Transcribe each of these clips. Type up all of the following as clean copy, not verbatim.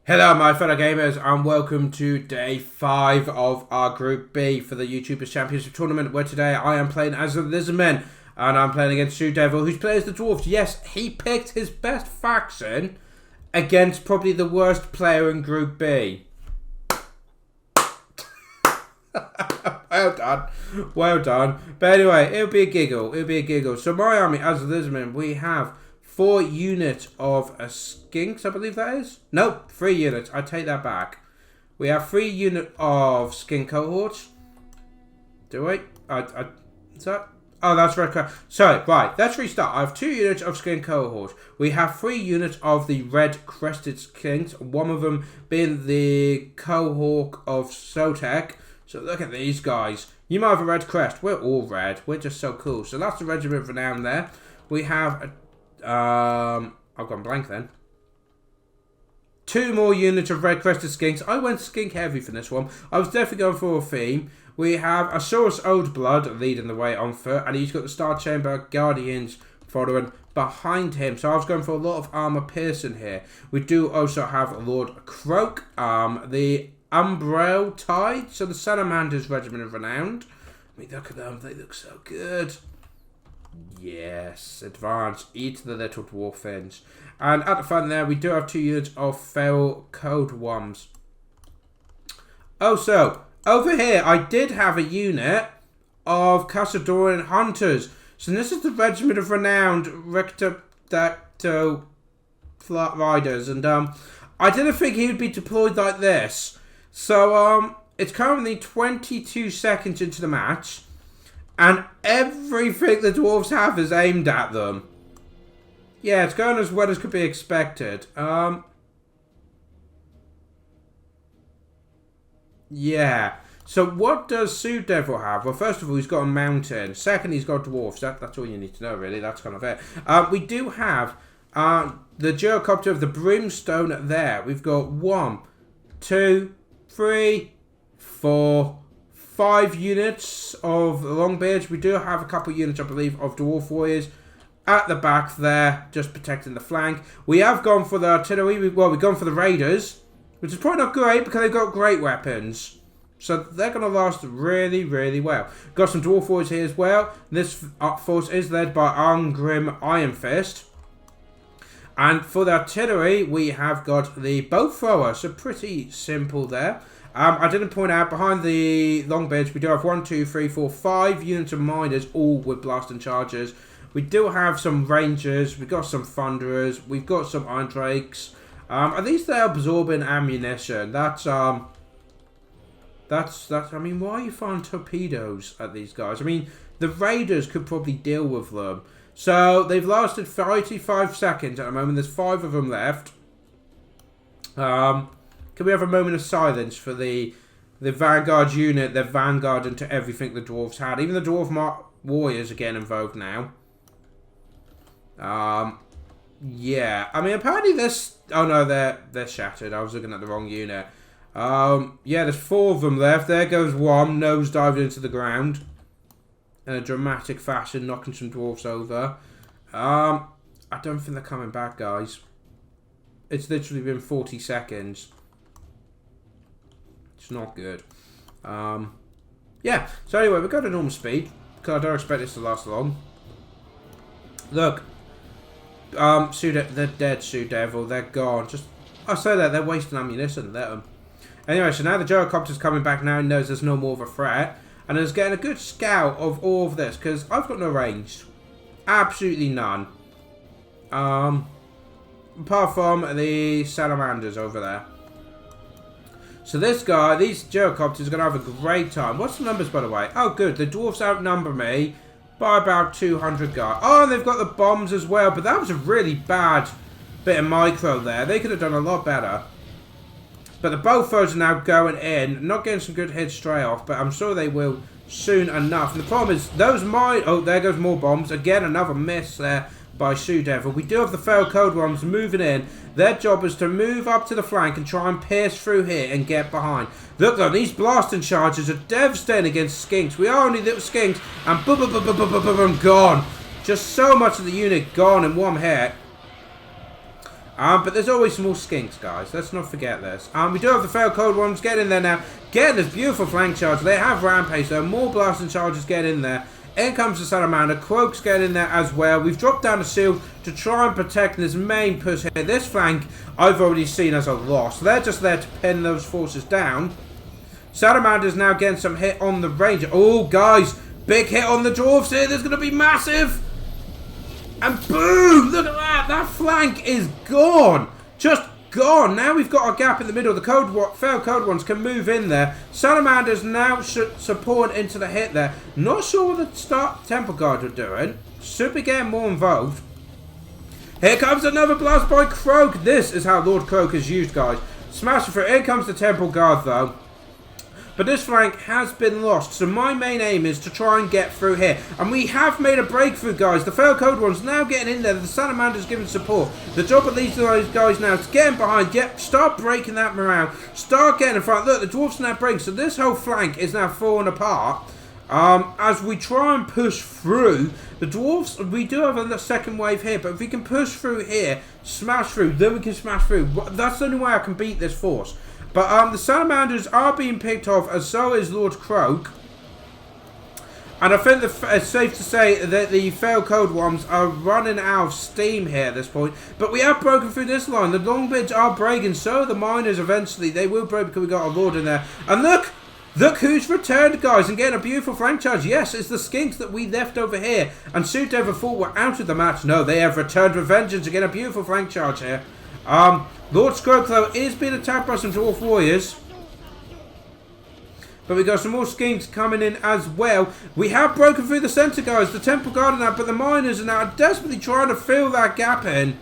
Hello my fellow gamers and welcome to day 5 of our Group B for the Youtubers Championship Tournament, where today I am playing as the Lizardmen and I'm playing against TzuDevil, who's playing as the Dwarfs. Yes, he picked his best faction against probably the worst player in Group B. Well done. Well done. But anyway, it'll be a giggle. So my army as the Lizardmen, we have 4 units of skinks, I believe that is. Nope, 3 units. I take that back. We have 3 units of skink cohorts. Do we? Is that? Oh, that's red. Sorry, right. Let's restart. I have 2 units of skink cohorts. We have 3 units of the red crested skinks. One of them being the cohort of Sotek. So look at these guys. You might have a red crest. We're all red. We're just so cool. So that's the regiment of renown there. We have I've gone blank then. 2 more units of red crested skinks. I went skink heavy for this one. I was definitely going for a theme. We have Asaurus Old Blood leading the way on foot, and he's got the Star Chamber Guardians following behind him. So I was going for a lot of armor piercing here. We do also have Lord Croak, the Umbrel Tide, so the Salamanders Regiment of Renown. I mean, look at them, they look so good. Yes, advance, eat the little dwarf fins. And at the front there, we do have 2 units of feral cold worms. Also, over here, I did have a unit of Casadorian hunters. So this is the Regiment of Renowned Rectodactyl Riders. And I didn't think he would be deployed like this. So it's currently 22 seconds into the match. And everything the dwarves have is aimed at them. Yeah, it's going as well as could be expected. Yeah. So what does TzuDevil have? Well, first of all, he's got a mountain. Second, he's got dwarfs. That's all you need to know, really. That's kind of it. We do have the gyrocopter of the brimstone there. We've got 1, 2, 3, 4... 5 units of Longbeards. We do have a couple units, I believe, of Dwarf Warriors at the back there, just protecting the flank. We have gone for the artillery. We've gone for the Raiders, which is probably not great because they've got great weapons. So they're going to last really, really well. Got some Dwarf Warriors here as well. This force is led by Arngrim Iron Fist. And for the artillery, we have got the bow thrower. So pretty simple there. I didn't point out, behind the Longbeards, we do have 1, 2, 3, 4, 5 units of miners, all with blasting charges. We do have some rangers, we've got some thunderers, we've got some iron drakes. At least they're absorbing ammunition. That's, I mean, why are you firing torpedoes at these guys? I mean, the raiders could probably deal with them. So, they've lasted 35 seconds at the moment, there's 5 of them left. Can we have a moment of silence for the Vanguard unit? They're Vanguard into everything the Dwarves had. Even the Dwarf Warriors are getting involved now. Yeah. I mean, apparently this... Oh, no, they're shattered. I was looking at the wrong unit. Yeah, there's 4 of them left. There goes one, nose dived into the ground. In a dramatic fashion, knocking some Dwarfs over. I don't think they're coming back, guys. It's literally been 40 seconds. It's not good. Yeah, so anyway, we've got a normal speed, because I don't expect this to last long. Look, they're dead, TzuDevil, they're gone. Just, I say that, they're wasting ammunition, let them. Anyway, so now the gyrocopter's coming back now, and knows there's no more of a threat, and is getting a good scout of all of this, because I've got no range. Absolutely none. Apart from the salamanders over there. So this guy, these gyrocopters are going to have a great time. What's the numbers, by the way? Oh, good. The dwarfs outnumber me by about 200 guys. Oh, and they've got the bombs as well. But that was a really bad bit of micro there. They could have done a lot better. But the bow throws are now going in. Not getting some good hits straight off. But I'm sure they will soon enough. And the problem is, those mine... Oh, there goes more bombs. Again, another miss there by TzuDevil. We do have the feral cold worms moving in. Their job is to move up to the flank and try and pierce through here and get behind. Look though, these blasting charges are devastating against skinks. We are only little skinks, and boom, boom, boom, boom, boom, boom, boom, gone. Just so much of the unit gone in one hit. But there's always some more skinks, guys. Let's not forget this. We do have the failed cold ones. Get in there now. Get this beautiful flank charge. They have rampage, though. More blasting charges get in there. In comes the Salamander. Croaks get in there as well. We've dropped down a shield to try and protect this main push here. This flank, I've already seen as a loss. They're just there to pin those forces down. Salamander's now getting some hit on the Ranger. Oh, guys. Big hit on the Dwarfs here. There's going to be massive. And boom! Look at that! That flank is gone! Just gone! Now we've got our gap in the middle. The failed code ones can move in there. Salamander's now support into the hit there. Not sure what the Temple Guard are doing. Should be getting more involved. Here comes another blast by Croak. This is how Lord Croak is used, guys. Smash it through. Here comes the Temple Guard, though. But this flank has been lost, so my main aim is to try and get through here. And we have made a breakthrough, guys. The failed code one's now getting in there. The Salamander's giving support. The job of these guys now is getting behind. Start breaking that morale. Start getting in front. Look, the Dwarfs are now breaking. So this whole flank is now falling apart. As we try and push through, the Dwarfs, we do have a second wave here. But if we can push through here, smash through, then we can smash through. That's the only way I can beat this force. But the Salamanders are being picked off, as so is Lord Croak. And I think it's safe to say that the failed code ones are running out of steam here at this point. But we have broken through this line. The Longbeards are breaking, so the Miners eventually, they will break because we got a Lord in there. And look! Look who's returned, guys, and getting a beautiful flank charge. Yes, it's the Skinks that we left over here. And TzuDevil thought were out of the match. No, they have returned with vengeance and get a beautiful flank charge here. Lord Croak, though, is being attacked by some Dwarf Warriors. But we got some more Skinks coming in as well. We have broken through the centre, guys. The Temple Guard and that, but the Miners are now desperately trying to fill that gap in.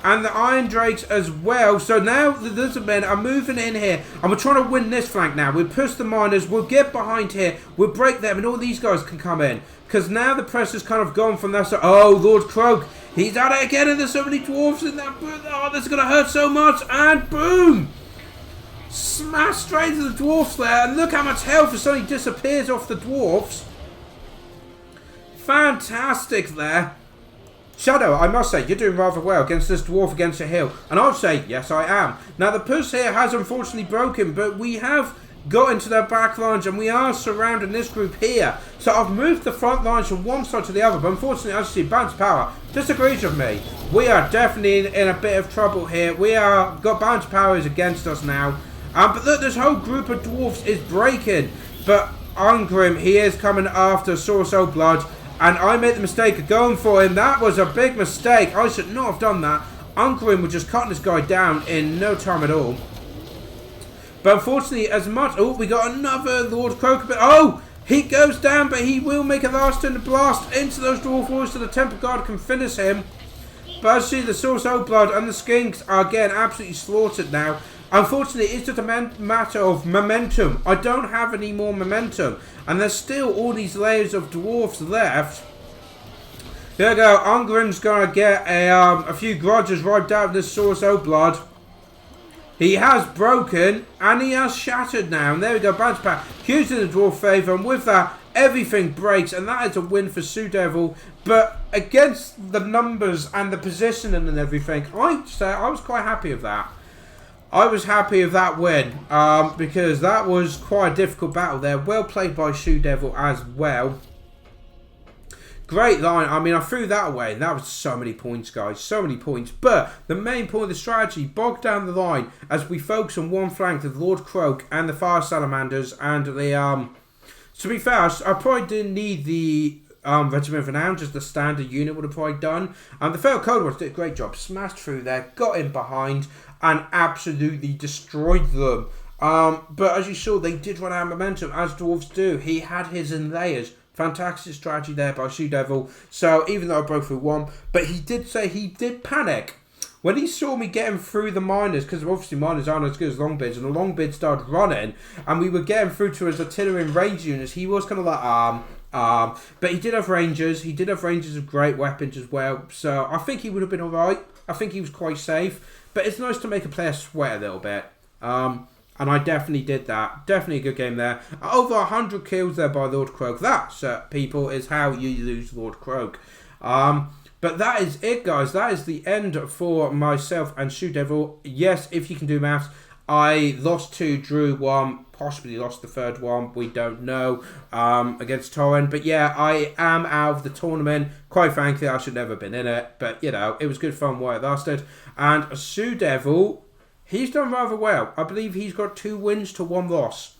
And the Iron Drakes as well. So now the Lizardmen are moving in here. And we're trying to win this flank now. We'll push the Miners. We'll get behind here. We'll break them. And all these guys can come in. Because now the press has kind of gone from that side. Oh, Lord Croak. He's at it again. And there's so many Dwarfs in that. Oh, this is going to hurt so much. And boom. Smash straight to the Dwarfs there. And look how much health suddenly disappears off the Dwarfs. Fantastic there. Shadow, I must say, you're doing rather well against this Dwarf against a hill. And I'll say, yes, I am. Now, the push here has unfortunately broken, but we have got into their back lines and we are surrounding this group here. So I've moved the front lines from one side to the other, but unfortunately, as you see, Bounce Power disagrees with me. We are definitely in a bit of trouble here. We are got Bounce Powers against us now. But look, this whole group of Dwarfs is breaking. But Ungrim, he is coming after Source of Blood. And I made the mistake of going for him. That was a big mistake. I should not have done that. Ungrim was just cutting this guy down in no time at all. But unfortunately, as much... Oh, we got another Lord Croak. Oh, he goes down, but he will make a last turn to blast into those Dwarf Warriors so the Temple Guard can finish him. But as you see, the Source of Blood and the Skinks are getting absolutely slaughtered now. Unfortunately, it's just a matter of momentum. I don't have any more momentum. And there's still all these layers of Dwarfs left. There we go. Ungrim's going to get a few grudges wiped out of this Source of Blood. He has broken and he has shattered now. And there we go. Bounce back. Huge in the Dwarf favour. And with that, everything breaks. And that is a win for TzuDevil. But against the numbers and the positioning and everything, I'd say I was quite happy with that. I was happy with that win, because that was quite a difficult battle there. Well played by TzuDevil as well. Great line. I mean, I threw that away, and that was so many points, guys. So many points. But the main point of the strategy, bogged down the line, as we focus on one flank of Lord Croak and the Fire Salamanders, and the, to be fair, I probably didn't need the... Regiment for now, just the standard unit would have probably done. The failed code ones did a great job, smashed through there, got in behind, and absolutely destroyed them. But as you saw, they did run out of momentum, as Dwarves do. He had his in layers. Fantastic strategy there by TzuDevil. So even though I broke through one, but he did say he did panic. When he saw me getting through the Miners, because obviously Miners aren't as good as Longbeards, and the Longbeards started running, and we were getting through to his artillery and range units, he was kind of like, but he did have Rangers. He did have Rangers of great weapons as well. So I think he would have been alright. I think he was quite safe. But it's nice to make a player sweat a little bit. And I definitely did that. Definitely a good game there. Over 100 kills there by Lord Croak. That, people, is how you lose Lord Croak. But that is it, guys. That is the end for myself and TzuDevil. Yes, if you can do maths, I lost 2, drew 1, possibly lost the third one. We don't know, against Turin. But yeah, I am out of the tournament. Quite frankly, I should never have been in it. But, you know, it was good fun while it lasted. And TzuDevil, he's done rather well. I believe he's got 2 wins to 1 loss.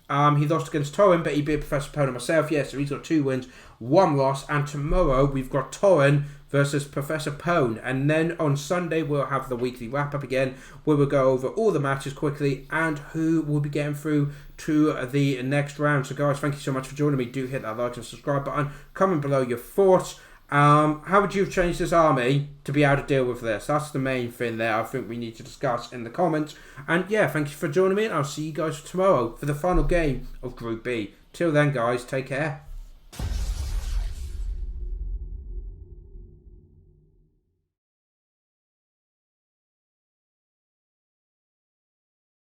He lost against Turin, but he beat Professor Pwn and myself. Yeah, so he's got 2 wins, 1 loss. And tomorrow we've got Turin versus Professor Pwn. And then on Sunday we'll have the weekly wrap-up again, where we'll go over all the matches quickly and who will be getting through to the next round. So guys, thank you so much for joining me. Do hit that like and subscribe button. Comment below your thoughts. How would you have changed this army to be able to deal with this? That's the main thing there I think we need to discuss in the comments. And yeah, thank you for joining me, and I'll see you guys tomorrow for the final game of Group B. Till then, guys, take care.